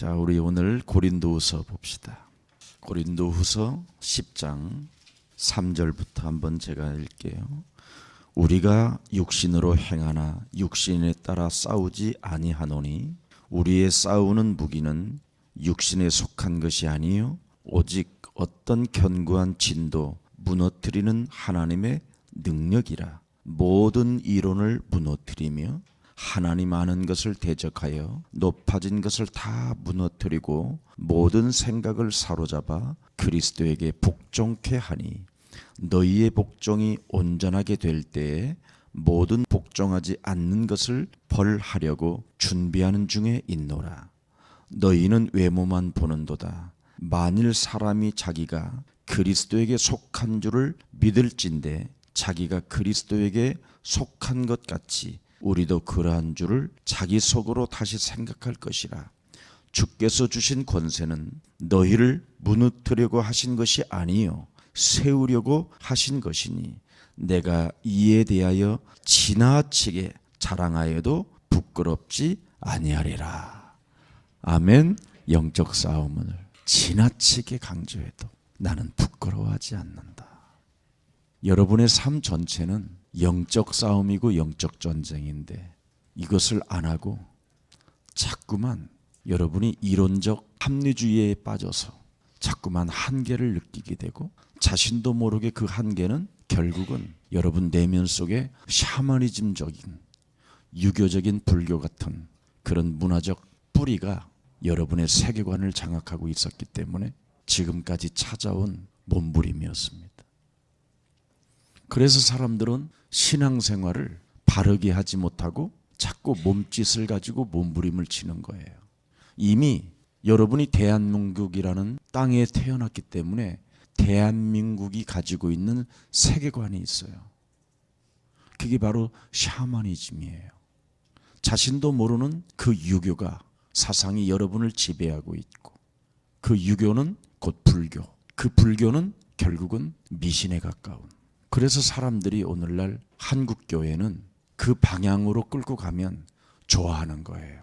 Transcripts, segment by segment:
자, 우리 오늘 고린도후서 봅시다. 고린도후서 10장 3절부터 한번 제가 읽게요. 우리가 육신으로 행하나 육신에 따라 싸우지 아니하노니 우리의 싸우는 무기는 육신에 속한 것이 아니요 오직 어떤 견고한 진도 무너뜨리는 하나님의 능력이라. 모든 이론을 무너뜨리며 하나님 아는 것을 대적하여 높아진 것을 다 무너뜨리고 모든 생각을 사로잡아 그리스도에게 복종케 하니 너희의 복종이 온전하게 될 때에 모든 복종하지 않는 것을 벌하려고 준비하는 중에 있노라. 너희는 외모만 보는도다. 만일 사람이 자기가 그리스도에게 속한 줄을 믿을진대 자기가 그리스도에게 속한 것 같이 우리도 그러한 줄을 자기 속으로 다시 생각할 것이라. 주께서 주신 권세는 너희를 무너뜨리려고 하신 것이 아니요 세우려고 하신 것이니 내가 이에 대하여 지나치게 자랑하여도 부끄럽지 아니하리라. 아멘. 영적 싸움을 지나치게 강조해도 나는 부끄러워하지 않는다. 여러분의 삶 전체는 영적 싸움이고 영적 전쟁인데 이것을 안 하고 자꾸만 여러분이 이론적 합리주의에 빠져서 자꾸만 한계를 느끼게 되고 자신도 모르게 그 한계는 결국은 여러분 내면 속에 샤머니즘적인 유교적인 불교 같은 그런 문화적 뿌리가 여러분의 세계관을 장악하고 있었기 때문에 지금까지 찾아온 몸부림이었습니다. 그래서 사람들은 신앙생활을 바르게 하지 못하고 자꾸 몸짓을 가지고 몸부림을 치는 거예요. 이미 여러분이 대한민국이라는 땅에 태어났기 때문에 대한민국이 가지고 있는 세계관이 있어요. 그게 바로 샤머니즘이에요. 자신도 모르는 그 유교가 사상이 여러분을 지배하고 있고 그 유교는 곧 불교, 그 불교는 결국은 미신에 가까운. 그래서 사람들이 오늘날 한국교회는 그 방향으로 끌고 가면 좋아하는 거예요.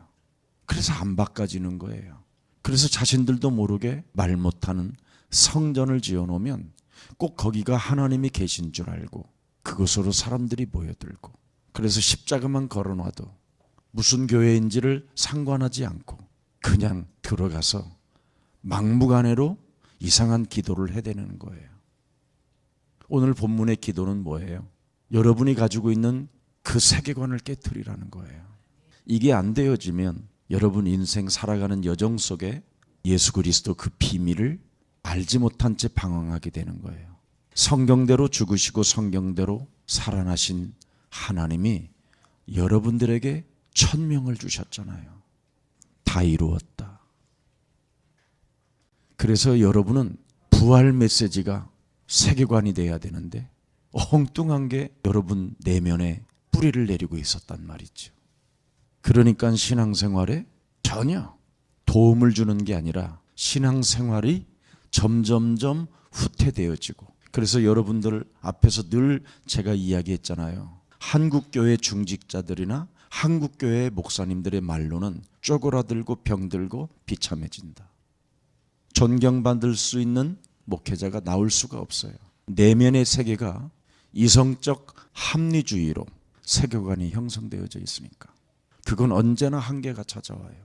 그래서 안 바꿔지는 거예요. 그래서 자신들도 모르게 말 못하는 성전을 지어놓으면 꼭 거기가 하나님이 계신 줄 알고 그곳으로 사람들이 모여들고 그래서 십자가만 걸어놔도 무슨 교회인지를 상관하지 않고 그냥 들어가서 막무가내로 이상한 기도를 해대는 거예요. 오늘 본문의 기도는 뭐예요? 여러분이 가지고 있는 그 세계관을 깨트리라는 거예요. 이게 안 되어지면 여러분 인생 살아가는 여정 속에 예수 그리스도 그 비밀을 알지 못한 채 방황하게 되는 거예요. 성경대로 죽으시고 성경대로 살아나신 하나님이 여러분들에게 천명을 주셨잖아요. 다 이루었다. 그래서 여러분은 부활 메시지가 세계관이 돼야 되는데 엉뚱한 게 여러분 내면에 뿌리를 내리고 있었단 말이죠. 그러니까 신앙생활에 전혀 도움을 주는 게 아니라 신앙생활이 점점점 후퇴되어지고 그래서 여러분들 앞에서 늘 제가 이야기했잖아요. 한국교회 중직자들이나 한국교회 목사님들의 말로는 쪼그라들고 병들고 비참해진다. 존경받을 수 있는 목회자가 나올 수가 없어요. 내면의 세계가 이성적 합리주의로 세계관이 형성되어져 있으니까 그건 언제나 한계가 찾아와요.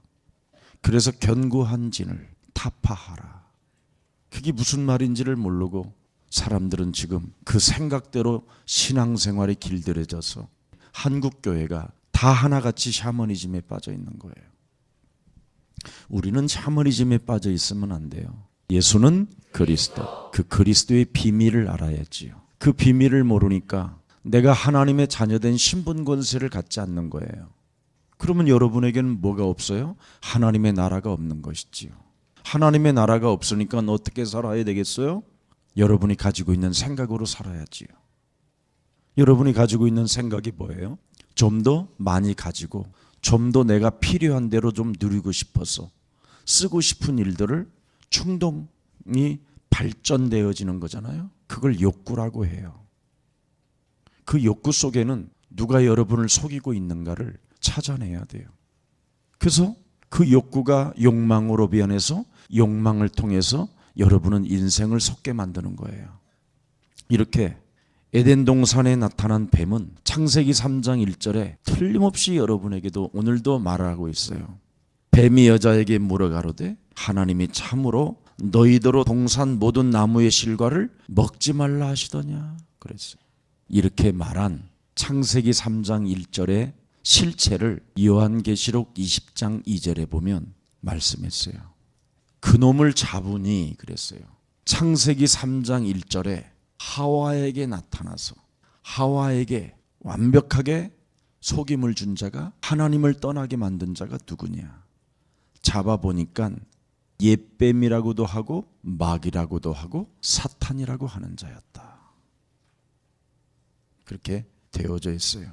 그래서 견고한 진을 타파하라. 그게 무슨 말인지를 모르고 사람들은 지금 그 생각대로 신앙생활이 길들여져서 한국교회가 다 하나같이 샤머니즘에 빠져 있는 거예요. 우리는 샤머니즘에 빠져 있으면 안 돼요. 예수는 그리스도, 그 그리스도의 비밀을 알아야지요. 그 비밀을 모르니까 내가 하나님의 자녀된 신분 권세를 갖지 않는 거예요. 그러면 여러분에게는 뭐가 없어요? 하나님의 나라가 없는 것이지요. 하나님의 나라가 없으니까 어떻게 살아야 되겠어요? 여러분이 가지고 있는 생각으로 살아야지요. 여러분이 가지고 있는 생각이 뭐예요? 좀 더 많이 가지고 좀 더 내가 필요한 대로 좀 누리고 싶어서 쓰고 싶은 일들을 충동이 발전되어지는 거잖아요. 그걸 욕구라고 해요. 그 욕구 속에는 누가 여러분을 속이고 있는가를 찾아내야 돼요. 그래서 그 욕구가 욕망으로 변해서 욕망을 통해서 여러분은 인생을 속게 만드는 거예요. 이렇게 에덴 동산에 나타난 뱀은 창세기 3장 1절에 틀림없이 여러분에게도 오늘도 말하고 있어요. 뱀이 여자에게 물어가로되 하나님이 참으로 너희더러 동산 모든 나무의 실과를 먹지 말라 하시더냐 그랬어요. 이렇게 말한 창세기 3장 1절의 실체를 요한계시록 20장 2절에 보면 말씀했어요. 그놈을 잡으니 그랬어요. 창세기 3장 1절에 하와에게 나타나서 하와에게 완벽하게 속임을 준 자가, 하나님을 떠나게 만든 자가 누구냐? 잡아보니까 옛뱀이라고도 하고 마귀라고도 하고 사탄이라고 하는 자였다. 그렇게 되어져 있어요.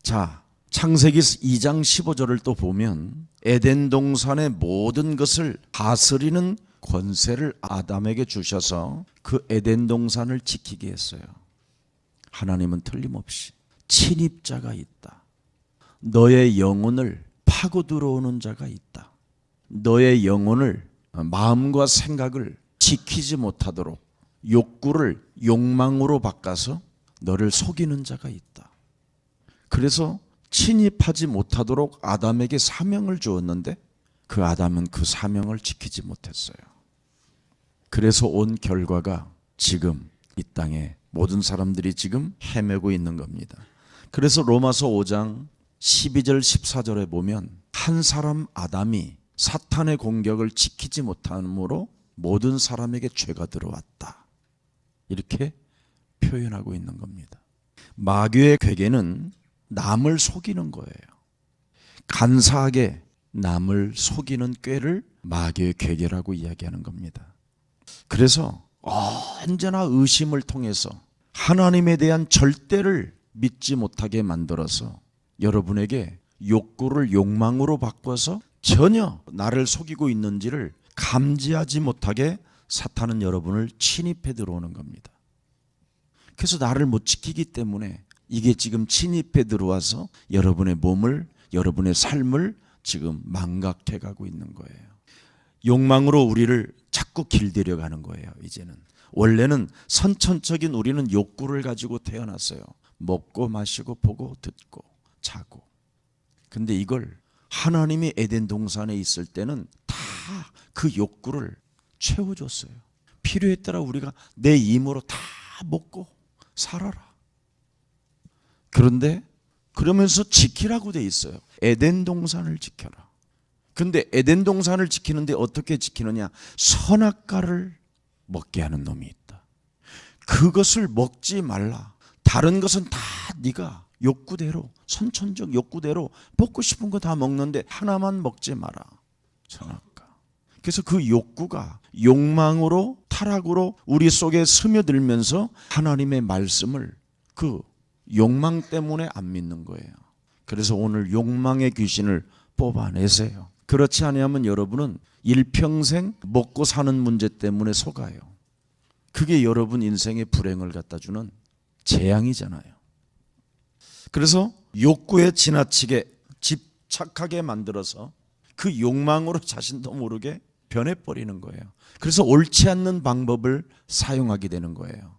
자, 창세기 2장 15절을 또 보면 에덴 동산의 모든 것을 다스리는 권세를 아담에게 주셔서 그 에덴 동산을 지키게 했어요. 하나님은 틀림없이 침입자가 있다. 너의 영혼을 파고 들어오는 자가 있다. 너의 영혼을, 마음과 생각을 지키지 못하도록 욕구를 욕망으로 바꿔서 너를 속이는 자가 있다. 그래서 침입하지 못하도록 아담에게 사명을 주었는데 그 아담은 그 사명을 지키지 못했어요. 그래서 온 결과가 지금 이 땅에 모든 사람들이 지금 헤매고 있는 겁니다. 그래서 로마서 5장 12절 14절에 보면 한 사람 아담이 사탄의 공격을 지키지 못함으로 모든 사람에게 죄가 들어왔다. 이렇게 표현하고 있는 겁니다. 마귀의 괴계는 남을 속이는 거예요. 간사하게 남을 속이는 꾀를 마귀의 괴계라고 이야기하는 겁니다. 그래서 언제나 의심을 통해서 하나님에 대한 절대를 믿지 못하게 만들어서 여러분에게 욕구를 욕망으로 바꿔서 전혀 나를 속이고 있는지를 감지하지 못하게 사탄은 여러분을 침입해 들어오는 겁니다. 그래서 나를 못 지키기 때문에 이게 지금 침입해 들어와서 여러분의 몸을, 여러분의 삶을 지금 망각해 가고 있는 거예요. 욕망으로 우리를 자꾸 길들여 가는 거예요. 이제는 원래는 선천적인 우리는 욕구를 가지고 태어났어요. 먹고 마시고 보고 듣고 자고. 근데 이걸 하나님이 에덴 동산에 있을 때는 다 그 욕구를 채워줬어요. 필요에 따라 우리가 내 힘으로 다 먹고 살아라. 그런데 그러면서 지키라고 돼 있어요. 에덴 동산을 지켜라. 근데 에덴 동산을 지키는데 어떻게 지키느냐? 선악과를 먹게 하는 놈이 있다. 그것을 먹지 말라. 다른 것은 다 네가 욕구대로, 선천적 욕구대로 먹고 싶은 거 다 먹는데 하나만 먹지 마라. 선악과. 그래서 그 욕구가 욕망으로, 타락으로 우리 속에 스며들면서 하나님의 말씀을 그 욕망 때문에 안 믿는 거예요. 그래서 오늘 욕망의 귀신을 뽑아내세요. 그렇지 않으면 여러분은 일평생 먹고 사는 문제 때문에 속아요. 그게 여러분 인생의 불행을 갖다 주는 재앙이잖아요. 그래서 욕구에 지나치게 집착하게 만들어서 그 욕망으로 자신도 모르게 변해버리는 거예요. 그래서 옳지 않는 방법을 사용하게 되는 거예요.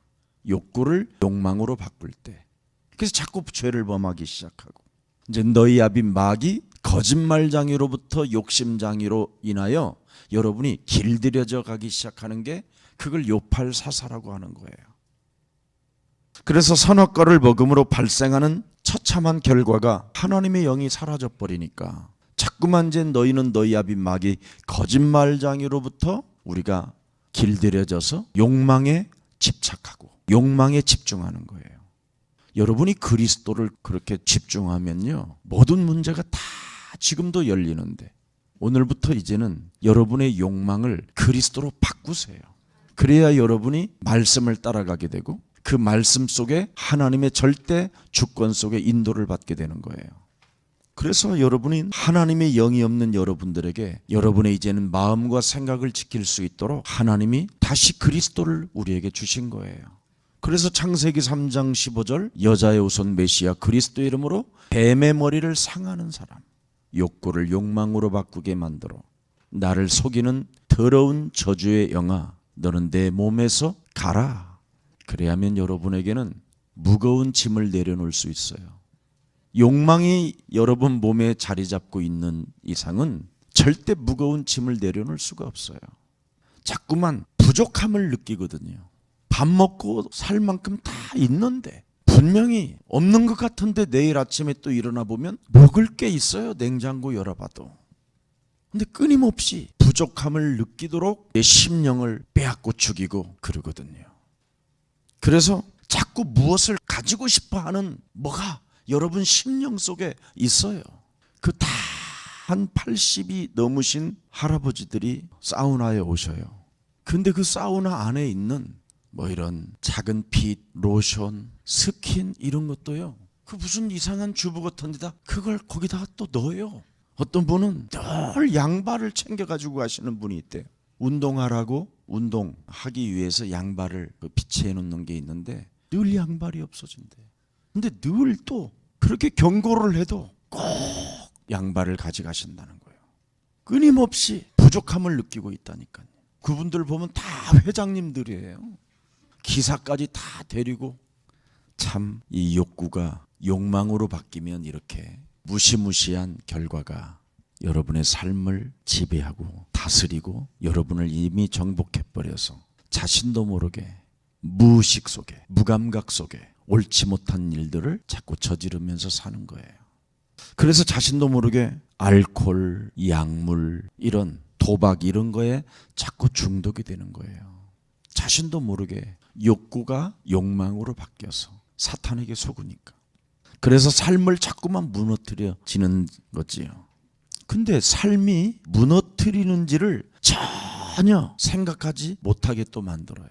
욕구를 욕망으로 바꿀 때. 그래서 자꾸 죄를 범하기 시작하고, 이제 너희 아비 마귀 거짓말장애로부터 욕심장애로 인하여 여러분이 길들여져 가기 시작하는 게 그걸 요팔사사라고 하는 거예요. 그래서 선악과를 먹음으로 발생하는 처참한 결과가 하나님의 영이 사라져 버리니까 자꾸만 이제 너희는 너희 아비 마귀 거짓말장애로부터 우리가 길들여져서 욕망에 집착하고 욕망에 집중하는 거예요. 여러분이 그리스도를 그렇게 집중하면요, 모든 문제가 다 지금도 열리는데 오늘부터 이제는 여러분의 욕망을 그리스도로 바꾸세요. 그래야 여러분이 말씀을 따라가게 되고 그 말씀 속에 하나님의 절대 주권 속에 인도를 받게 되는 거예요. 그래서 여러분이 하나님의 영이 없는 여러분들에게 여러분의 이제는 마음과 생각을 지킬 수 있도록 하나님이 다시 그리스도를 우리에게 주신 거예요. 그래서 창세기 3장 15절 여자의 우선 메시아 그리스도 이름으로 뱀의 머리를 상하는 사람, 욕구를 욕망으로 바꾸게 만들어 나를 속이는 더러운 저주의 영아, 너는 내 몸에서 가라. 그래야면 여러분에게는 무거운 짐을 내려놓을 수 있어요. 욕망이 여러분 몸에 자리 잡고 있는 이상은 절대 무거운 짐을 내려놓을 수가 없어요. 자꾸만 부족함을 느끼거든요. 밥 먹고 살 만큼 다 있는데 분명히 없는 것 같은데 내일 아침에 또 일어나 보면 먹을 게 있어요. 냉장고 열어봐도. 근데 끊임없이 부족함을 느끼도록 내 심령을 빼앗고 죽이고 그러거든요. 그래서 자꾸 무엇을 가지고 싶어 하는 뭐가 여러분 심령 속에 있어요. 그 다 한 80이 넘으신 할아버지들이 사우나에 오셔요. 근데 그 사우나 안에 있는 뭐 이런 작은 빗, 로션, 스킨 이런 것도요. 그 무슨 이상한 주부 같은 데다 그걸 거기다가 또 넣어요. 어떤 분은 늘 양발을 챙겨가지고 가시는 분이 있대요. 운동하라고 운동하기 위해서 양발을 비치해 놓는 게 있는데 늘 양발이 없어진대. 근데 늘 또 그렇게 경고를 해도 꼭 양발을 가져가신다는 거예요. 끊임없이 부족함을 느끼고 있다니까요. 그분들 보면 다 회장님들이에요. 기사까지 다 데리고. 참 이 욕구가 욕망으로 바뀌면 이렇게 무시무시한 결과가 여러분의 삶을 지배하고 다스리고 여러분을 이미 정복해버려서 자신도 모르게 무의식 속에 무감각 속에 옳지 못한 일들을 자꾸 저지르면서 사는 거예요. 그래서 자신도 모르게 알코올, 약물, 이런 도박 이런 거에 자꾸 중독이 되는 거예요. 자신도 모르게 욕구가 욕망으로 바뀌어서 사탄에게 속으니까. 그래서 삶을 자꾸만 무너뜨려지는 거지요. 근데 삶이 무너뜨리는지를 전혀 생각하지 못하게 또 만들어요.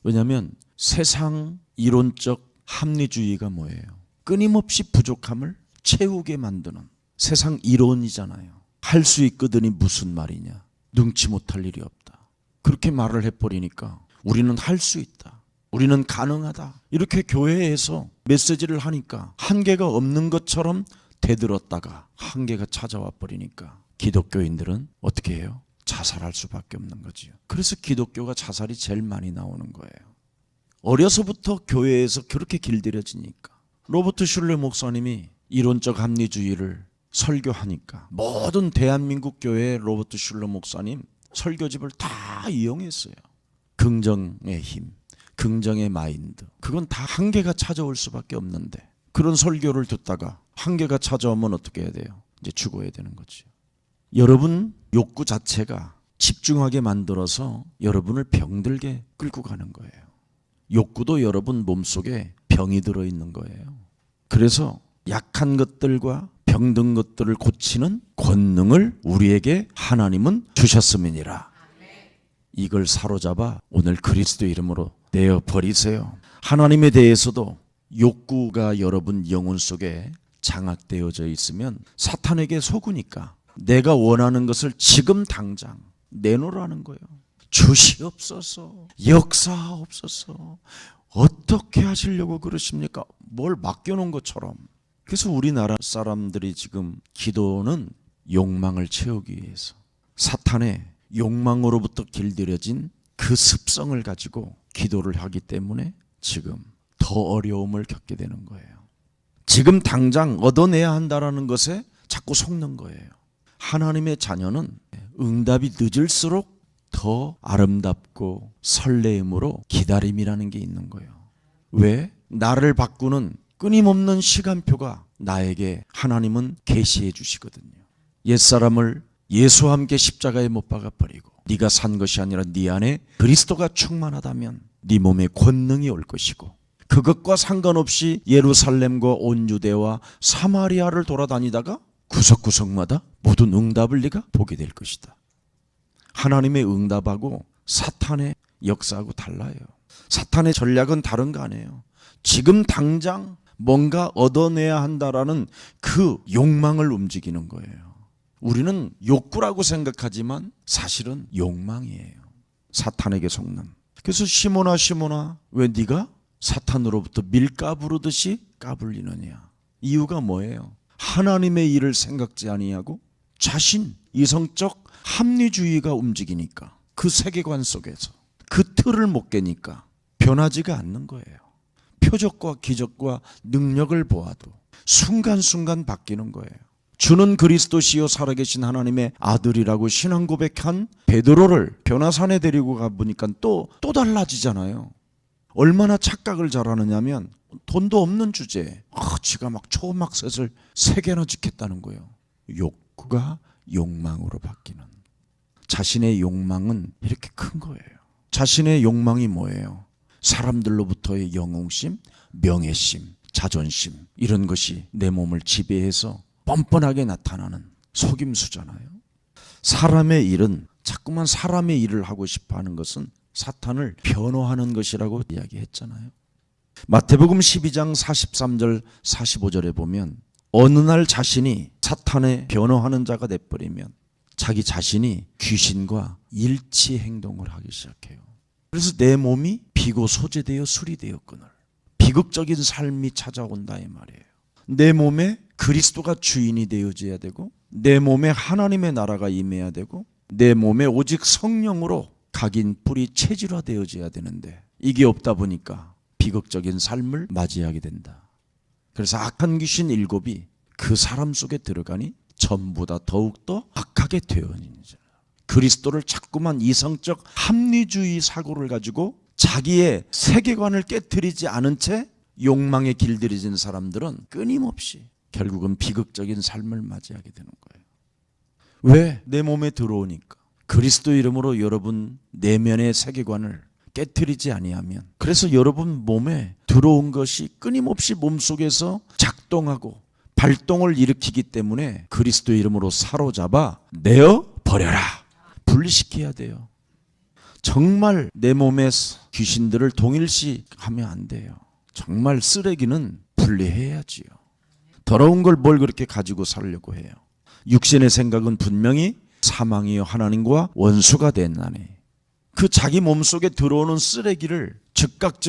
왜냐하면 세상 이론적 합리주의가 뭐예요? 끊임없이 부족함을 채우게 만드는 세상 이론이잖아요. 할 수 있거든이 무슨 말이냐? 능치 못할 일이 없다. 그렇게 말을 해버리니까 우리는 할 수 있다. 우리는 가능하다. 이렇게 교회에서 메시지를 하니까 한계가 없는 것처럼 대들었다가 한계가 찾아와 버리니까 기독교인들은 어떻게 해요? 자살할 수밖에 없는 거지요. 그래서 기독교가 자살이 제일 많이 나오는 거예요. 어려서부터 교회에서 그렇게 길들여지니까. 로버트 슐러 목사님이 이론적 합리주의를 설교하니까 모든 대한민국 교회의 로버트 슐러 목사님 설교집을 다 이용했어요. 긍정의 힘, 긍정의 마인드. 그건 다 한계가 찾아올 수밖에 없는데 그런 설교를 듣다가 한계가 찾아오면 어떻게 해야 돼요? 이제 죽어야 되는 거죠. 여러분 욕구 자체가 집중하게 만들어서 여러분을 병들게 끌고 가는 거예요. 욕구도 여러분 몸속에 병이 들어있는 거예요. 그래서 약한 것들과 병든 것들을 고치는 권능을 우리에게 하나님은 주셨음이니라. 이걸 사로잡아 오늘 그리스도 이름으로 내어 버리세요. 하나님에 대해서도 욕구가 여러분 영혼 속에 장악되어져 있으면 사탄에게 속으니까 내가 원하는 것을 지금 당장 내놓으라는 거예요. 주시옵소서, 역사하옵소서. 어떻게 하시려고 그러십니까? 뭘 맡겨놓은 것처럼. 그래서 우리나라 사람들이 지금 기도는 욕망을 채우기 위해서 사탄의 욕망으로부터 길들여진 그 습성을 가지고 기도를 하기 때문에 지금 더 어려움을 겪게 되는 거예요. 지금 당장 얻어내야 한다는 것에 자꾸 속는 거예요. 하나님의 자녀는 응답이 늦을수록 더 아름답고 설레임으로 기다림이라는 게 있는 거예요. 왜? 나를 바꾸는 끊임없는 시간표가 나에게 하나님은 계시해 주시거든요. 옛사람을 예수와 함께 십자가에 못 박아 버리고 네가 산 것이 아니라 네 안에 그리스도가 충만하다면 네 몸에 권능이 올 것이고 그것과 상관없이 예루살렘과 온 유대와 사마리아를 돌아다니다가 구석구석마다 모든 응답을 네가 보게 될 것이다. 하나님의 응답하고 사탄의 역사하고 달라요. 사탄의 전략은 다른 거 아니에요. 지금 당장 뭔가 얻어내야 한다라는 그 욕망을 움직이는 거예요. 우리는 욕구라고 생각하지만 사실은 욕망이에요. 사탄에게 속는. 그래서 시몬아 왜 네가 사탄으로부터 밀 까부르듯이 까불리느냐. 이유가 뭐예요? 하나님의 일을 생각지 아니하고 자신 이성적 합리주의가 움직이니까 그 세계관 속에서 그 틀을 못 깨니까 변하지가 않는 거예요. 표적과 기적과 능력을 보아도 순간순간 바뀌는 거예요. 주는 그리스도시요 살아계신 하나님의 아들이라고 신앙 고백한 베드로를 변화산에 데리고 가보니까 또 달라지잖아요. 얼마나 착각을 잘하느냐면 돈도 없는 주제에 지가 막 초막셋을 3개나 짓겠다는 거예요. 욕구가 욕망으로 바뀌는. 자신의 욕망은 이렇게 큰 거예요. 자신의 욕망이 뭐예요? 사람들로부터의 영웅심, 명예심, 자존심, 이런 것이 내 몸을 지배해서 뻔뻔하게 나타나는 속임수잖아요. 사람의 일은, 자꾸만 사람의 일을 하고 싶어 하는 것은 사탄을 변호하는 것이라고 이야기했잖아요. 마태복음 12장 43절 45절에 보면 어느 날 자신이 사탄의 변호하는 자가 돼버리면 자기 자신이 귀신과 일치 행동을 하기 시작해요. 그래서 내 몸이 비고 소재되어 수리되어 끊을 비극적인 삶이 찾아온다 이 말이에요. 내 몸에 그리스도가 주인이 되어져야 되고, 내 몸에 하나님의 나라가 임해야 되고, 내 몸에 오직 성령으로 각인 뿔이 체질화되어져야 되는데 이게 없다 보니까 비극적인 삶을 맞이하게 된다. 그래서 악한 귀신 7이 그 사람 속에 들어가니 전보다 더욱더 악하게 되어지는, 그리스도를 자꾸만 이성적 합리주의 사고를 가지고 자기의 세계관을 깨트리지 않은 채 욕망에 길들여진 사람들은 끊임없이 결국은 비극적인 삶을 맞이하게 되는 거예요. 왜? 내 몸에 들어오니까. 그리스도 이름으로 여러분 내면의 세계관을 깨트리지 아니하면, 그래서 여러분 몸에 들어온 것이 끊임없이 몸속에서 작동하고 발동을 일으키기 때문에 그리스도 이름으로 사로잡아 내어 버려라, 분리시켜야 돼요. 정말 내 몸의 귀신들을 동일시하면 안 돼요. 정말 쓰레기는 분리해야지요. 더러운 걸 뭘 그렇게 가지고 살려고 해요. 육신의 생각은 분명히 사망이요 하나님과 원수가 됐나니, 그 자기 몸속에 들어오는 쓰레기를 즉각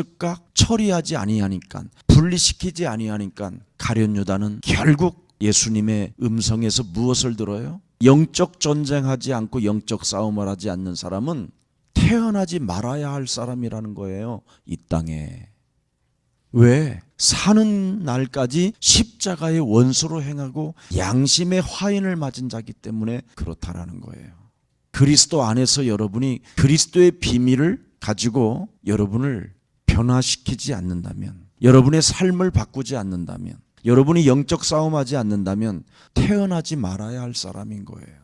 처리하지 아니하니까, 분리시키지 아니하니까 가룟 유다는 결국 예수님의 음성에서 무엇을 들어요? 영적 전쟁하지 않고 영적 싸움을 하지 않는 사람은 태어나지 말아야 할 사람이라는 거예요, 이 땅에. 왜? 사는 날까지 십자가의 원수로 행하고 양심의 화인을 맞은 자기 때문에 그렇다라는 거예요. 그리스도 안에서 여러분이 그리스도의 비밀을 가지고 여러분을 변화시키지 않는다면, 여러분의 삶을 바꾸지 않는다면, 여러분이 영적 싸움하지 않는다면 태어나지 말아야 할 사람인 거예요.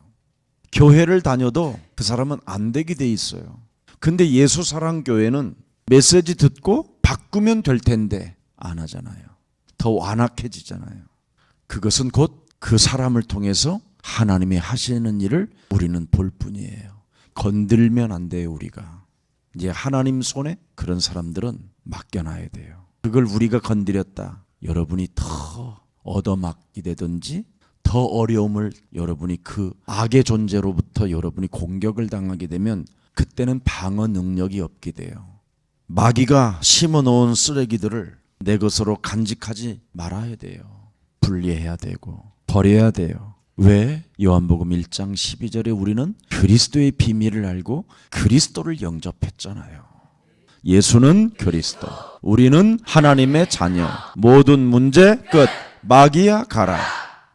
교회를 다녀도 그 사람은 안 되게 돼 있어요. 근데 예수사랑교회는 메시지 듣고 바꾸면 될 텐데 안 하잖아요. 더 완악해지잖아요. 그것은 곧 그 사람을 통해서 하나님이 하시는 일을 우리는 볼 뿐이에요. 건들면 안 돼요. 우리가 이제 하나님 손에 그런 사람들은 맡겨놔야 돼요. 그걸 우리가 건드렸다, 여러분이 더 얻어맞게 되든지 더 어려움을, 여러분이 그 악의 존재로부터 여러분이 공격을 당하게 되면 그때는 방어 능력이 없게 돼요. 마귀가 심어놓은 쓰레기들을 내 것으로 간직하지 말아야 돼요. 분리해야 되고 버려야 돼요. 왜? 요한복음 1장 12절에 우리는 그리스도의 비밀을 알고 그리스도를 영접했잖아요. 예수는 그리스도, 우리는 하나님의 자녀, 모든 문제 끝, 마귀야 가라.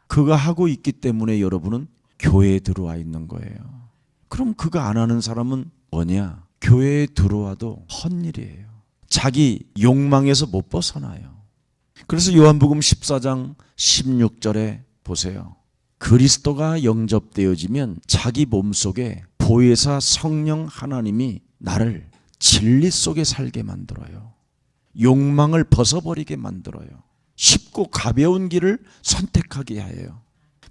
그가 하고 있기 때문에 여러분은 교회에 들어와 있는 거예요. 그럼 그거 안 하는 사람은 뭐냐? 교회에 들어와도 헛일이에요. 자기 욕망에서 못 벗어나요. 그래서 요한복음 14장 16절에 보세요. 그리스도가 영접되어지면 자기 몸속에 보혜사 성령 하나님이 나를 진리 속에 살게 만들어요. 욕망을 벗어버리게 만들어요. 쉽고 가벼운 길을 선택하게 해요.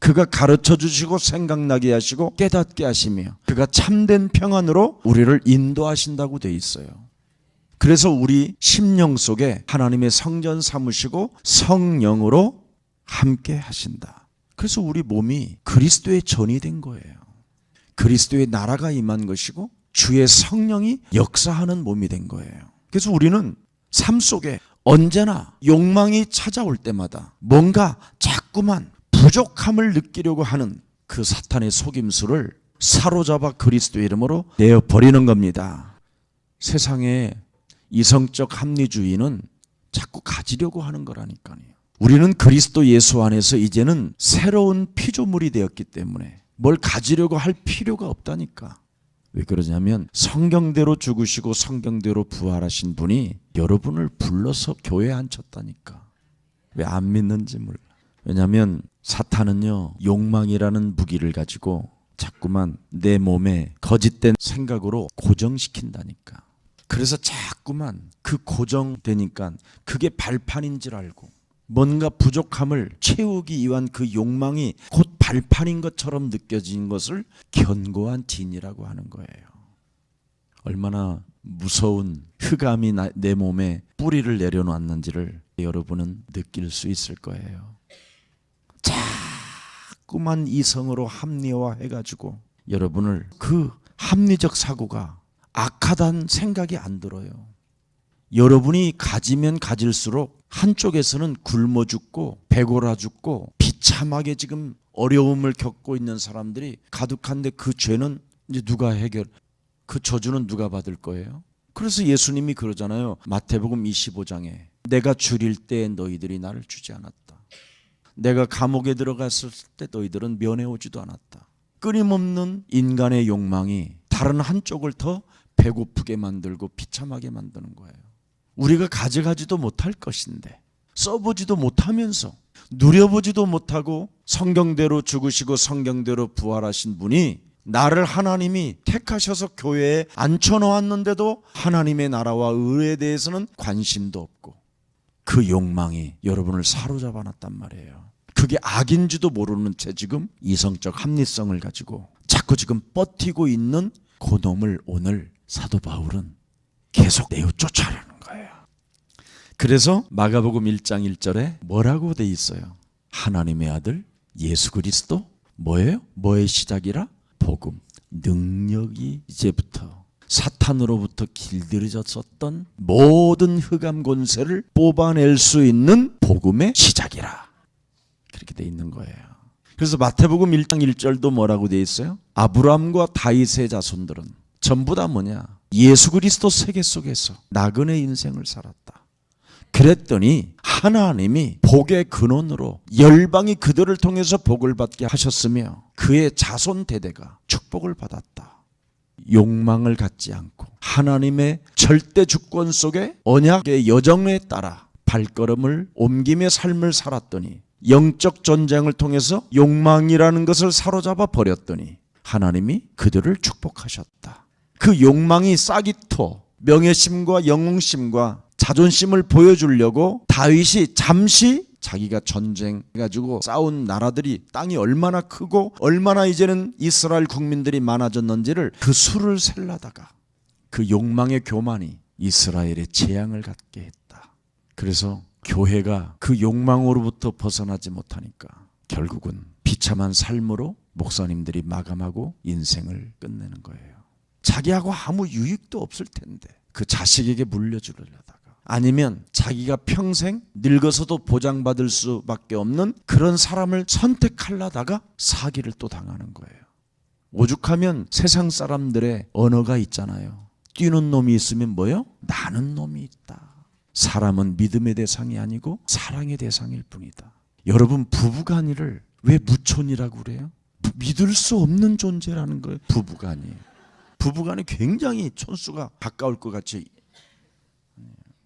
그가 가르쳐 주시고 생각나게 하시고 깨닫게 하시며 그가 참된 평안으로 우리를 인도하신다고 돼 있어요. 그래서 우리 심령 속에 하나님의 성전 삼으시고 성령으로 함께 하신다. 그래서 우리 몸이 그리스도의 전이 된 거예요. 그리스도의 나라가 임한 것이고 주의 성령이 역사하는 몸이 된 거예요. 그래서 우리는 삶 속에 언제나 욕망이 찾아올 때마다 뭔가 자꾸만 부족함을 느끼려고 하는 그 사탄의 속임수를 사로잡아 그리스도의 이름으로 내어버리는 겁니다. 세상에 이성적 합리주의는 자꾸 가지려고 하는 거라니까요. 우리는 그리스도 예수 안에서 이제는 새로운 피조물이 되었기 때문에 뭘 가지려고 할 필요가 없다니까. 왜 그러냐면 성경대로 죽으시고 성경대로 부활하신 분이 여러분을 불러서 교회에 앉혔다니까. 왜 안 믿는지 몰라. 왜냐하면 사탄은요, 욕망이라는 무기를 가지고 자꾸만 내 몸에 거짓된 생각으로 고정시킨다니까. 그래서 자꾸만 그 고정되니까 그게 발판인 줄 알고 뭔가 부족함을 채우기 위한 그 욕망이 곧 발판인 것처럼 느껴지는 것을 견고한 진이라고 하는 거예요. 얼마나 무서운 흑암이 내 몸에 뿌리를 내려놨는지를 여러분은 느낄 수 있을 거예요. 자꾸만 이성으로 합리화해가지고 여러분을 그 합리적 사고가 악하다는 생각이 안 들어요. 여러분이 가지면 가질수록 한쪽에서는 굶어 죽고 배고라 죽고 비참하게 지금 어려움을 겪고 있는 사람들이 가득한데 그 죄는 이제 누가 해결, 그 저주는 누가 받을 거예요? 그래서 예수님이 그러잖아요. 마태복음 25장에 내가 줄일 때 너희들이 나를 주지 않았다. 내가 감옥에 들어갔을 때 너희들은 면회오지도 않았다. 끊임없는 인간의 욕망이 다른 한쪽을 더 배고프게 만들고 비참하게 만드는 거예요. 우리가 가져가지도 못할 것인데 써보지도 못하면서 누려보지도 못하고 성경대로 죽으시고 성경대로 부활하신 분이 나를 하나님이 택하셔서 교회에 앉혀놓았는데도 하나님의 나라와 의에 대해서는 관심도 없고 그 욕망이 여러분을 사로잡아 놨단 말이에요. 그게 악인지도 모르는 채 지금 이성적 합리성을 가지고 자꾸 지금 버티고 있는 그 놈을 오늘 사도 바울은 계속 내어 쫓아내는 거예요. 그래서 마가복음 1장 1절에 뭐라고 돼 있어요? 하나님의 아들 예수 그리스도 뭐예요? 뭐의 시작이라? 복음, 능력이 이제부터 사탄으로부터 길들여졌었던 모든 흑암 권세를 뽑아낼 수 있는 복음의 시작이라. 그렇게 돼 있는 거예요. 그래서 마태복음 1장 1절도 뭐라고 돼 있어요? 아브라함과 다윗의 자손들은 전부 다 뭐냐? 예수 그리스도 세계 속에서 나그네 인생을 살았다. 그랬더니 하나님이 복의 근원으로 열방이 그들을 통해서 복을 받게 하셨으며 그의 자손 대대가 축복을 받았다. 욕망을 갖지 않고 하나님의 절대 주권 속에 언약의 여정에 따라 발걸음을 옮기며 삶을 살았더니 영적 전쟁을 통해서 욕망이라는 것을 사로잡아 버렸더니 하나님이 그들을 축복하셨다. 그 욕망이 싹이토 명예심과 영웅심과 자존심을 보여주려고 다윗이 잠시 자기가 전쟁해가지고 싸운 나라들이 땅이 얼마나 크고 얼마나 이제는 이스라엘 국민들이 많아졌는지를 그 수를 셀라다가 그 욕망의 교만이 이스라엘의 재앙을 갖게 했다. 그래서 교회가 그 욕망으로부터 벗어나지 못하니까 결국은 비참한 삶으로 목사님들이 마감하고 인생을 끝내는 거예요. 자기하고 아무 유익도 없을 텐데 그 자식에게 물려주려다가 아니면 자기가 평생 늙어서도 보장받을 수밖에 없는 그런 사람을 선택하려다가 사기를 또 당하는 거예요. 오죽하면 세상 사람들의 언어가 있잖아요. 뛰는 놈이 있으면 뭐요? 나는 놈이 있다. 사람은 믿음의 대상이 아니고 사랑의 대상일 뿐이다. 여러분 부부간이를 왜 무촌이라고 그래요? 믿을 수 없는 존재라는 거예요. 부부간이. 부부간이 굉장히 촌수가 가까울 것 같이.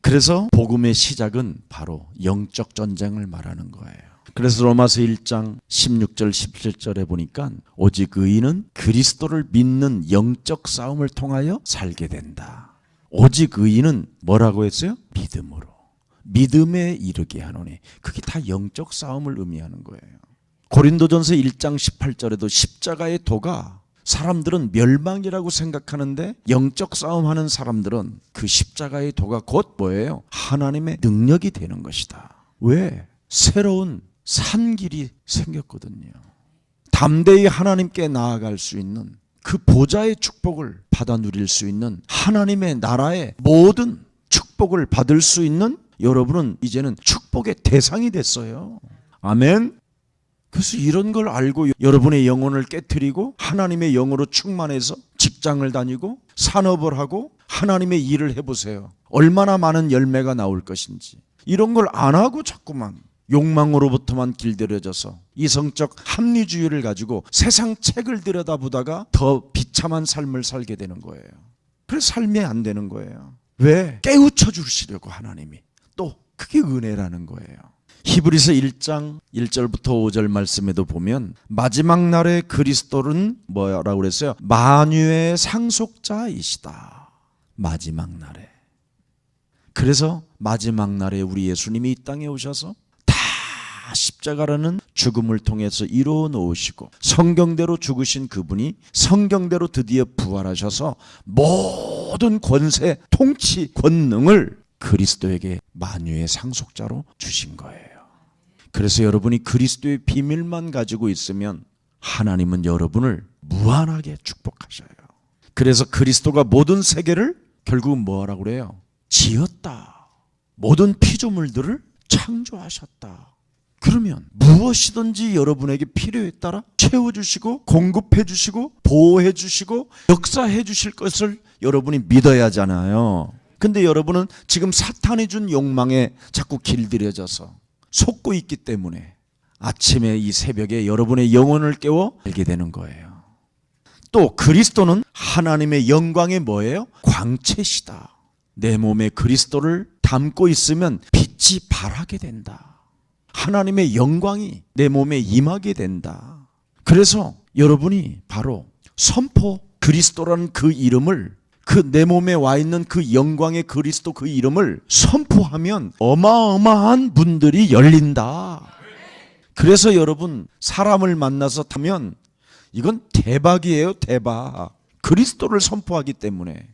그래서 복음의 시작은 바로 영적 전쟁을 말하는 거예요. 그래서 로마서 1장 16절 17절에 보니까 오직 의인은 그리스도를 믿는 영적 싸움을 통하여 살게 된다. 오직 의인은 뭐라고 했어요? 믿음으로. 믿음에 이르게 하노니. 그게 다 영적 싸움을 의미하는 거예요. 고린도전서 1장 18절에도 십자가의 도가 사람들은 멸망이라고 생각하는데 영적 싸움하는 사람들은 그 십자가의 도가 곧 뭐예요? 하나님의 능력이 되는 것이다. 왜? 새로운 산길이 생겼거든요. 담대히 하나님께 나아갈 수 있는 그 보좌의 축복을 받아 누릴 수 있는 하나님의 나라의 모든 축복을 받을 수 있는 여러분은 이제는 축복의 대상이 됐어요. 아멘. 그래서 이런 걸 알고 여러분의 영혼을 깨트리고 하나님의 영으로 충만해서 직장을 다니고 산업을 하고 하나님의 일을 해보세요. 얼마나 많은 열매가 나올 것인지. 이런 걸 안 하고 자꾸만 욕망으로부터만 길들여져서 이성적 합리주의를 가지고 세상 책을 들여다보다가 더 비참한 삶을 살게 되는 거예요. 그래서 삶이 안 되는 거예요. 왜? 깨우쳐 주시려고 하나님이. 또 그게 은혜라는 거예요. 히브리서 1장 1절부터 5절 말씀에도 보면 마지막 날에 그리스도는 뭐라고 그랬어요? 만유의 상속자이시다. 마지막 날에. 그래서 마지막 날에 우리 예수님이 이 땅에 오셔서 다 십자가라는 죽음을 통해서 이루어 놓으시고 성경대로 죽으신 그분이 성경대로 드디어 부활하셔서 모든 권세, 통치, 권능을 그리스도에게 만유의 상속자로 주신 거예요. 그래서 여러분이 그리스도의 비밀만 가지고 있으면 하나님은 여러분을 무한하게 축복하셔요. 그래서 그리스도가 모든 세계를 결국은 뭐라고 그래요? 지었다. 모든 피조물들을 창조하셨다. 그러면 무엇이든지 여러분에게 필요에 따라 채워주시고 공급해주시고 보호해주시고 역사해주실 것을 여러분이 믿어야 하잖아요. 근데 여러분은 지금 사탄이 준 욕망에 자꾸 길들여져서 속고 있기 때문에 아침에 이 새벽에 여러분의 영혼을 깨워 알게 되는 거예요. 또 그리스도는 하나님의 영광의 뭐예요? 광채시다. 내 몸에 그리스도를 담고 있으면 빛이 발하게 된다. 하나님의 영광이 내 몸에 임하게 된다. 그래서 여러분이 바로 선포 그리스도라는 그 이름을 그 내 몸에 와 있는 그 영광의 그리스도 그 이름을 선포하면 어마어마한 문들이 열린다. 그래서 여러분 사람을 만나서 타면 이건 대박이에요. 대박. 그리스도를 선포하기 때문에.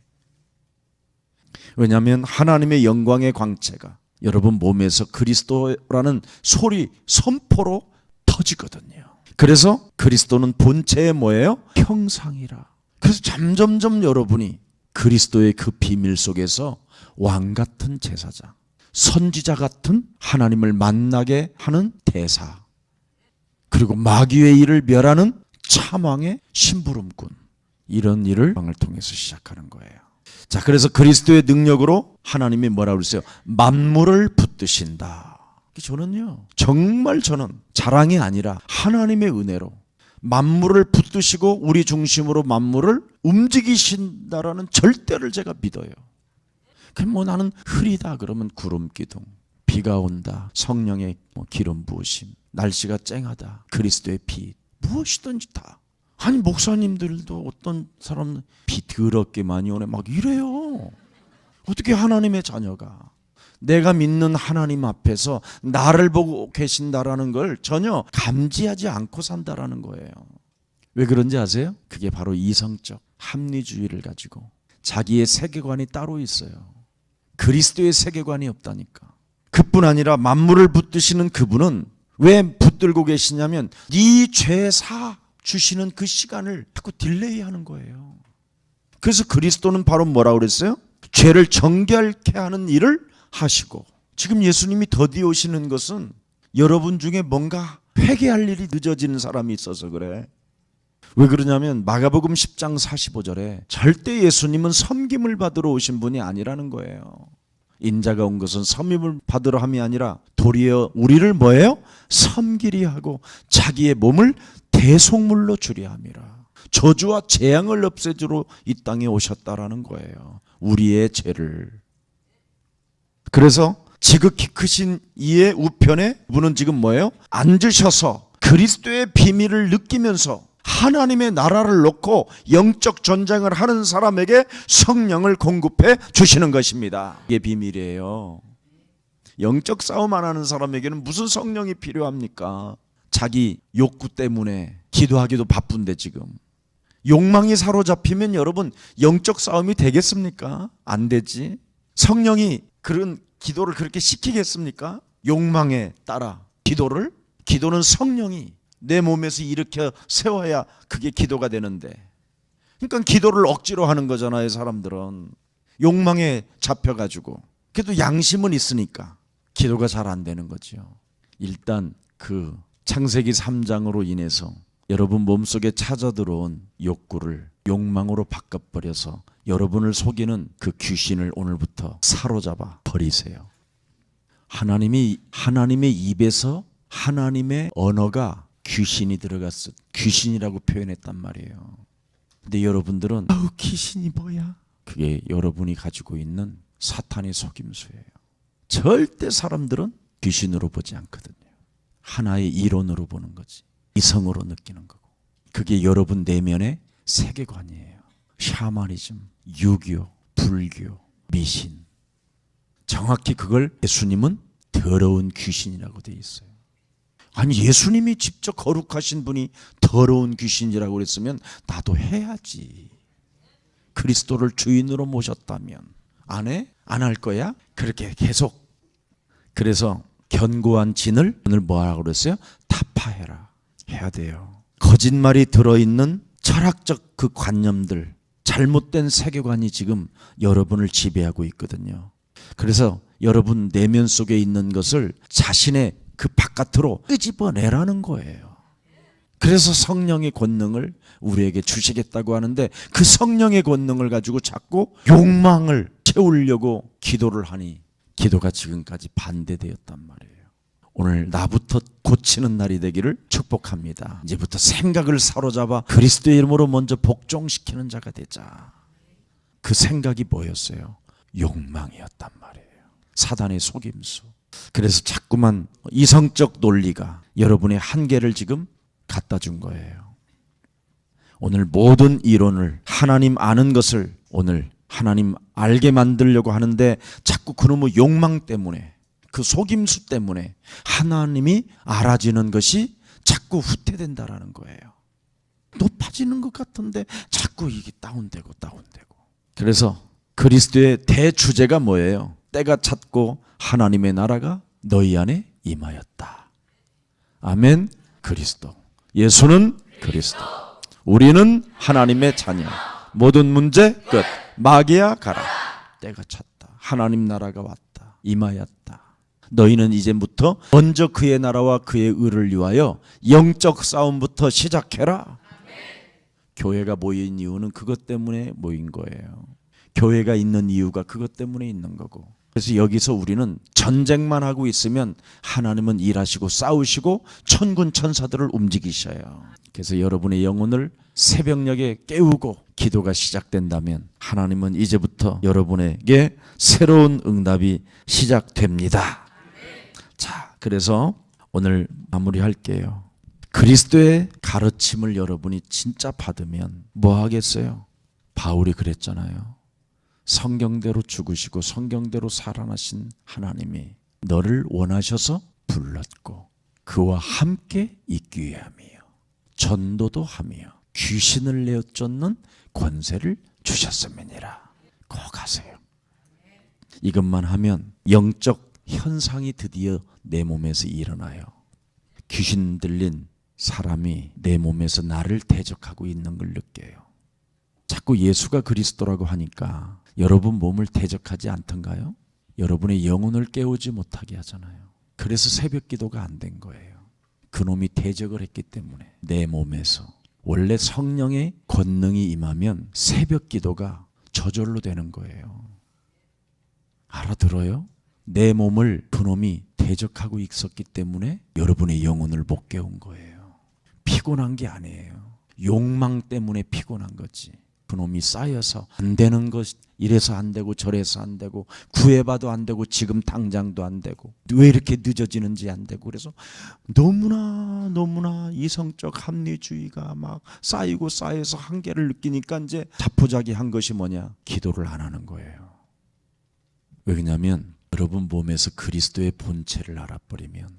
왜냐하면 하나님의 영광의 광채가 여러분 몸에서 그리스도라는 소리 선포로 터지거든요. 그래서 그리스도는 본체의 뭐예요? 형상이라. 그래서 점점점 여러분이 그리스도의 그 비밀 속에서 왕 같은 제사장, 선지자 같은 하나님을 만나게 하는 대사, 그리고 마귀의 일을 멸하는 참왕의 심부름꾼, 이런 일을 왕을 통해서 시작하는 거예요. 자, 그래서 그리스도의 능력으로 하나님이 뭐라고 그랬어요? 만물을 붙드신다. 저는 자랑이 아니라 하나님의 은혜로 만물을 붙드시고 우리 중심으로 만물을 움직이신다라는 절대를 제가 믿어요. 그럼 뭐 나는 흐리다 그러면 구름 기둥, 비가 온다 성령의 기름 부으심, 날씨가 쨍하다 그리스도의 빛, 무엇이든지 다. 아니 목사님들도 어떤 사람은 비 더럽게 많이 오네 막 이래요. 어떻게 하나님의 자녀가 내가 믿는 하나님 앞에서 나를 보고 계신다라는 걸 전혀 감지하지 않고 산다라는 거예요. 왜 그런지 아세요? 그게 바로 이성적 합리주의를 가지고 자기의 세계관이 따로 있어요. 그리스도의 세계관이 없다니까. 그뿐 아니라 만물을 붙드시는 그분은 왜 붙들고 계시냐면 네 죄 사 주시는 그 시간을 자꾸 딜레이하는 거예요. 그래서 그리스도는 바로 뭐라고 그랬어요? 죄를 정결케 하는 일을 하시고, 지금 예수님이 더디 오시는 것은 여러분 중에 뭔가 회개할 일이 늦어지는 사람이 있어서 그래. 왜 그러냐면 마가복음 10장 45절에 절대 예수님은 섬김을 받으러 오신 분이 아니라는 거예요. 인자가 온 것은 섬김을 받으러 함이 아니라 도리어 우리를 뭐예요? 섬기리 하고 자기의 몸을 대속물로 주려 함이라. 저주와 재앙을 없애주러 이 땅에 오셨다라는 거예요. 우리의 죄를. 그래서 지극히 크신 이의 우편에 그분은 지금 뭐예요? 앉으셔서 그리스도의 비밀을 느끼면서 하나님의 나라를 놓고 영적 전쟁을 하는 사람에게 성령을 공급해 주시는 것입니다. 이게 비밀이에요. 영적 싸움 안 하는 사람에게는 무슨 성령이 필요합니까? 자기 욕구 때문에 기도하기도 바쁜데 지금 욕망이 사로잡히면 여러분 영적 싸움이 되겠습니까? 안 되지. 성령이 그런 기도를 그렇게 시키겠습니까? 욕망에 따라 기도는 성령이 내 몸에서 일으켜 세워야 그게 기도가 되는데, 그러니까 기도를 억지로 하는 거잖아요. 사람들은 욕망에 잡혀가지고. 그래도 양심은 있으니까 기도가 잘 안 되는 거죠. 일단 그 창세기 3장으로 인해서 여러분 몸속에 찾아들어온 욕구를 욕망으로 바꿔버려서 여러분을 속이는 그 귀신을 오늘부터 사로잡아 버리세요. 하나님의 입에서 하나님의 언어가 귀신이 들어갔어. 귀신이라고 표현했단 말이에요. 근데 여러분들은 귀신이 뭐야? 그게 여러분이 가지고 있는 사탄의 속임수예요. 절대 사람들은 귀신으로 보지 않거든요. 하나의 이론으로 보는 거지. 이성으로 느끼는 거고. 그게 여러분 내면의 세계관이에요. 샤머니즘, 유교, 불교, 미신. 정확히 그걸 예수님은 더러운 귀신이라고 돼 있어요. 아니 예수님이 직접 거룩하신 분이 더러운 귀신이라고 그랬으면 나도 해야지. 그리스도를 주인으로 모셨다면 안 해? 안 할 거야? 그렇게 계속. 그래서 견고한 진을 오늘 뭐라고 그랬어요? 타파해라. 해야 돼요. 거짓말이 들어있는 철학적 그 관념들, 잘못된 세계관이 지금 여러분을 지배하고 있거든요. 그래서 여러분 내면 속에 있는 것을 자신의 그 바깥으로 끄집어내라는 거예요. 그래서 성령의 권능을 우리에게 주시겠다고 하는데 그 성령의 권능을 가지고 자꾸 욕망을 채우려고 기도를 하니 기도가 지금까지 반대되었단 말이에요. 오늘 나부터 고치는 날이 되기를 축복합니다. 이제부터 생각을 사로잡아 그리스도의 이름으로 먼저 복종시키는 자가 되자. 그 생각이 뭐였어요? 욕망이었단 말이에요. 사단의 속임수. 그래서 자꾸만 이성적 논리가 여러분의 한계를 지금 갖다 준 거예요. 오늘 모든 이론을 하나님 아는 것을 오늘 하나님 알게 만들려고 하는데 자꾸 그놈의 욕망 때문에 그 속임수 때문에 하나님이 알아지는 것이 자꾸 후퇴된다라는 거예요. 높아지는 것 같은데 자꾸 이게 다운되고. 그래서 그리스도의 대주제가 뭐예요? 때가 찼고 하나님의 나라가 너희 안에 임하였다. 아멘. 그리스도. 예수는 그리스도. 우리는 하나님의 자녀. 모든 문제 끝. 마귀야 가라. 때가 찼다. 하나님 나라가 왔다. 임하였다. 너희는 이제부터 먼저 그의 나라와 그의 의를 위하여 영적 싸움부터 시작해라. 교회가 모인 이유는 그것 때문에 모인 거예요. 교회가 있는 이유가 그것 때문에 있는 거고. 그래서 여기서 우리는 전쟁만 하고 있으면 하나님은 일하시고 싸우시고 천군 천사들을 움직이셔요. 그래서 여러분의 영혼을 새벽녘에 깨우고 기도가 시작된다면 하나님은 이제부터 여러분에게 새로운 응답이 시작됩니다. 자, 그래서 오늘 마무리할게요. 그리스도의 가르침을 여러분이 진짜 받으면 뭐 하겠어요? 바울이 그랬잖아요. 성경대로 죽으시고 성경대로 살아나신 하나님이 너를 원하셔서 불렀고 그와 함께 있기 위함이요 전도도 하며 귀신을 내어 쫓는 권세를 주셨음이니라. 꼭 하세요. 이것만 하면 영적 현상이 드디어 내 몸에서 일어나요. 귀신 들린 사람이 내 몸에서 나를 대적하고 있는 걸 느껴요. 자꾸 예수가 그리스도라고 하니까 여러분 몸을 대적하지 않던가요? 여러분의 영혼을 깨우지 못하게 하잖아요. 그래서 새벽 기도가 안 된 거예요. 그놈이 대적을 했기 때문에 내 몸에서. 원래 성령의 권능이 임하면 새벽 기도가 저절로 되는 거예요. 알아들어요? 내 몸을 그놈이 대적하고 있었기 때문에 여러분의 영혼을 못 깨운 거예요. 피곤한 게 아니에요. 욕망 때문에 피곤한 거지. 그놈이 쌓여서 안 되는 것, 이래서 안 되고 저래서 안 되고 구해봐도 안 되고 지금 당장도 안 되고 왜 이렇게 늦어지는지 안 되고 그래서 너무나 이성적 합리주의가 막 쌓이고 쌓여서 한계를 느끼니까 이제 자포자기한 것이 뭐냐? 기도를 안 하는 거예요. 왜냐하면 여러분 몸에서 그리스도의 본체를 알아버리면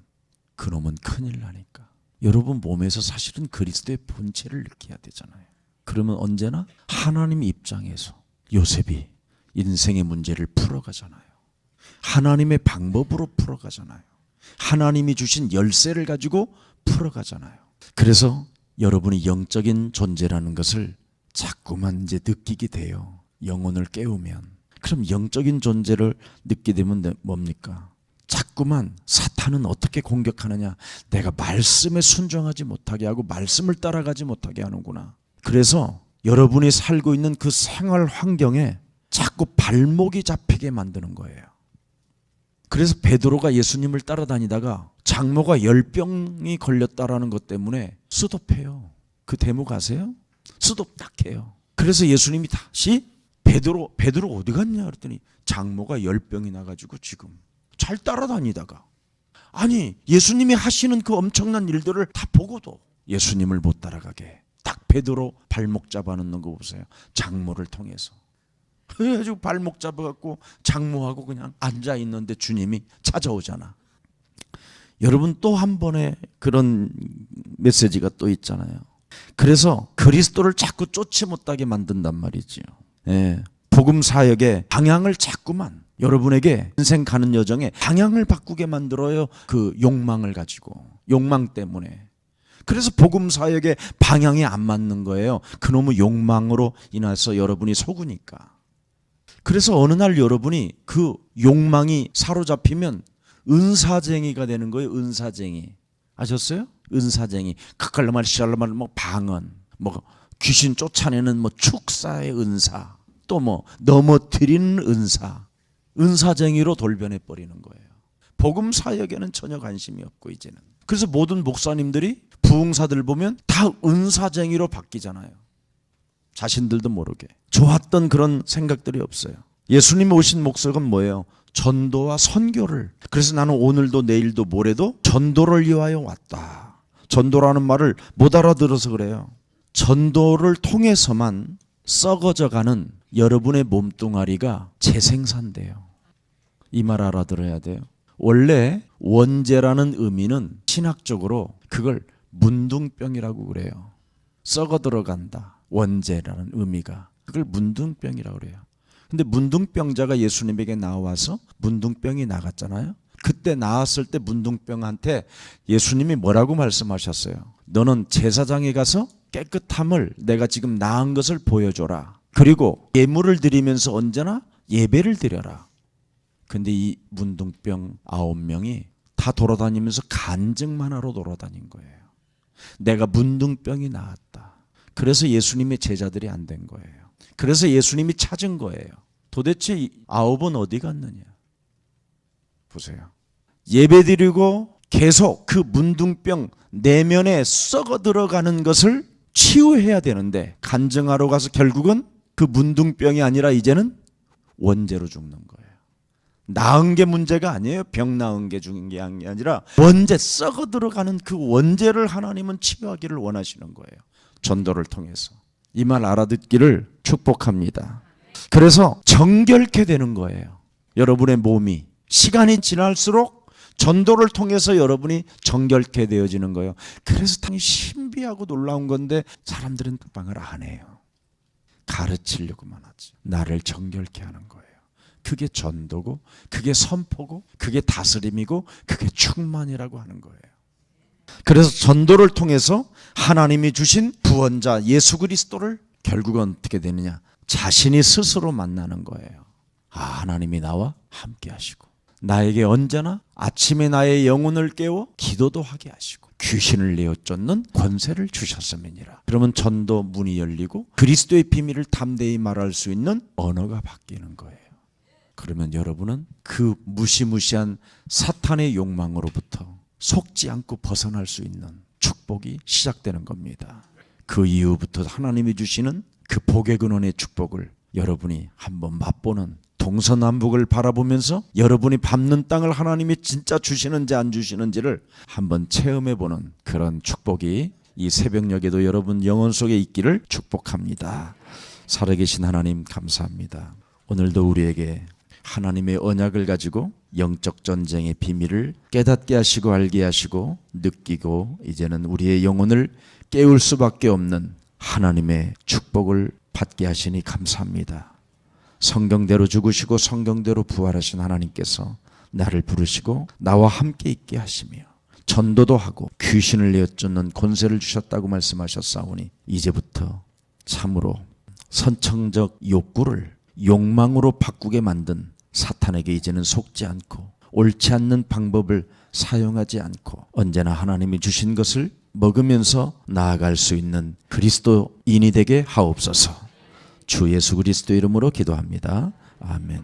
그놈은 큰일 나니까. 여러분 몸에서 사실은 그리스도의 본체를 느껴야 되잖아요. 그러면 언제나 하나님 입장에서 요셉이 인생의 문제를 풀어가잖아요. 하나님의 방법으로 풀어가잖아요. 하나님이 주신 열쇠를 가지고 풀어가잖아요. 그래서 여러분이 영적인 존재라는 것을 자꾸만 이제 느끼게 돼요. 영혼을 깨우면. 그럼 영적인 존재를 느끼게 되면 뭡니까? 자꾸만 사탄은 어떻게 공격하느냐, 내가 말씀에 순종하지 못하게 하고 말씀을 따라가지 못하게 하는구나. 그래서 여러분이 살고 있는 그 생활 환경에 자꾸 발목이 잡히게 만드는 거예요. 그래서 베드로가 예수님을 따라다니다가 장모가 열병이 걸렸다라는 것 때문에 수도패요. 그 대목 아세요? 수도 딱 해요. 그래서 예수님이 다시 베드로 어디 갔냐 그랬더니 장모가 열병이 나가지고 지금 잘 따라다니다가, 아니 예수님이 하시는 그 엄청난 일들을 다 보고도 예수님을 못 따라가게 딱 베드로 발목 잡아놓는 거 보세요. 장모를 통해서. 그래가지고 발목 잡아갖고 장모하고 그냥 앉아있는데 주님이 찾아오잖아. 여러분 또 한 번의 그런 메시지가 또 있잖아요. 그래서 그리스도를 자꾸 쫓지 못하게 만든단 말이지요. 예. 복음 사역의 방향을 자꾸만, 여러분에게 인생 가는 여정에 방향을 바꾸게 만들어요. 그 욕망을 가지고, 욕망 때문에. 그래서 복음 사역의 방향이 안 맞는 거예요. 그놈의 욕망으로 인해서 여러분이 속으니까. 그래서 어느 날 여러분이 그 욕망이 사로잡히면 은사쟁이가 되는 거예요. 은사쟁이. 아셨어요? 은사쟁이. 카칼라말 시알라말 뭐 방언, 뭐 귀신 쫓아내는 뭐 축사의 은사, 또 뭐 넘어뜨리는 은사. 은사쟁이로 돌변해 버리는 거예요. 복음 사역에는 전혀 관심이 없고 이제는. 그래서 모든 목사님들이 부흥사들 보면 다 은사쟁이로 바뀌잖아요. 자신들도 모르게. 좋았던 그런 생각들이 없어요. 예수님 오신 목적은 뭐예요? 전도와 선교를. 그래서 나는 오늘도 내일도 모레도 전도를 위하여 왔다. 전도라는 말을 못 알아들어서 그래요. 전도를 통해서만 썩어져가는 여러분의 몸뚱아리가 재생산돼요. 이 말 알아들어야 돼요. 원래 원죄라는 의미는 신학적으로 그걸 문둥병이라고 그래요. 썩어 들어간다. 원죄라는 의미가. 그걸 문둥병이라고 그래요. 근데 문둥병자가 예수님에게 나와서 문둥병이 나갔잖아요. 그때 나왔을 때 문둥병한테 예수님이 뭐라고 말씀하셨어요? 너는 제사장에 가서 깨끗함을, 내가 지금 나은 것을 보여줘라. 그리고 예물을 드리면서 언제나 예배를 드려라. 근데 이 문둥병 9명이 다 돌아다니면서 간증만 하러 돌아다닌 거예요. 내가 문둥병이 나았다. 그래서 예수님의 제자들이 안 된 거예요. 그래서 예수님이 찾은 거예요. 도대체 이 9은 어디 갔느냐. 보세요. 예배드리고 계속 그 문둥병 내면에 썩어 들어가는 것을 치유해야 되는데, 간증하러 가서 결국은 그 문둥병이 아니라 이제는 원죄로 죽는 거예요. 나은 게 문제가 아니에요. 병 나은 게 죽은 게 아니라 원죄, 썩어 들어가는 그 원죄를 하나님은 치유하기를 원하시는 거예요. 전도를 통해서. 이 말 알아듣기를 축복합니다. 그래서 정결케 되는 거예요. 여러분의 몸이. 시간이 지날수록 전도를 통해서 여러분이 정결케 되어지는 거예요. 그래서 당연히 신비하고 놀라운 건데 사람들은 방을 안 해요. 가르치려고만 하지. 나를 정결케 하는 거예요. 그게 전도고, 그게 선포고, 그게 다스림이고, 그게 충만이라고 하는 거예요. 그래서 전도를 통해서 하나님이 주신 구원자 예수 그리스도를 결국은 어떻게 되느냐? 자신이 스스로 만나는 거예요. 아, 하나님이 나와 함께 하시고, 나에게 언제나 아침에 나의 영혼을 깨워 기도도 하게 하시고, 귀신을 내어 쫓는 권세를 주셨음이니라. 그러면 전도 문이 열리고 그리스도의 비밀을 담대히 말할 수 있는 언어가 바뀌는 거예요. 그러면 여러분은 그 무시무시한 사탄의 욕망으로부터 속지 않고 벗어날 수 있는 축복이 시작되는 겁니다. 그 이후부터 하나님이 주시는 그 복의 근원의 축복을 여러분이 한번 맛보는, 동서남북을 바라보면서 여러분이 밟는 땅을 하나님이 진짜 주시는지 안 주시는지를 한번 체험해보는 그런 축복이 이 새벽녘에도 여러분 영혼 속에 있기를 축복합니다. 살아계신 하나님 감사합니다. 오늘도 우리에게 하나님의 언약을 가지고 영적 전쟁의 비밀을 깨닫게 하시고 알게 하시고 느끼고, 이제는 우리의 영혼을 깨울 수밖에 없는 하나님의 축복을 받게 하시니 감사합니다. 성경대로 죽으시고 성경대로 부활하신 하나님께서 나를 부르시고 나와 함께 있게 하시며 전도도 하고 귀신을 내어 쫓는 권세를 주셨다고 말씀하셨사오니, 이제부터 참으로 선천적 욕구를 욕망으로 바꾸게 만든 사탄에게 이제는 속지 않고 옳지 않는 방법을 사용하지 않고 언제나 하나님이 주신 것을 먹으면서 나아갈 수 있는 그리스도인이 되게 하옵소서. 주 예수 그리스도 이름으로 기도합니다. 아멘.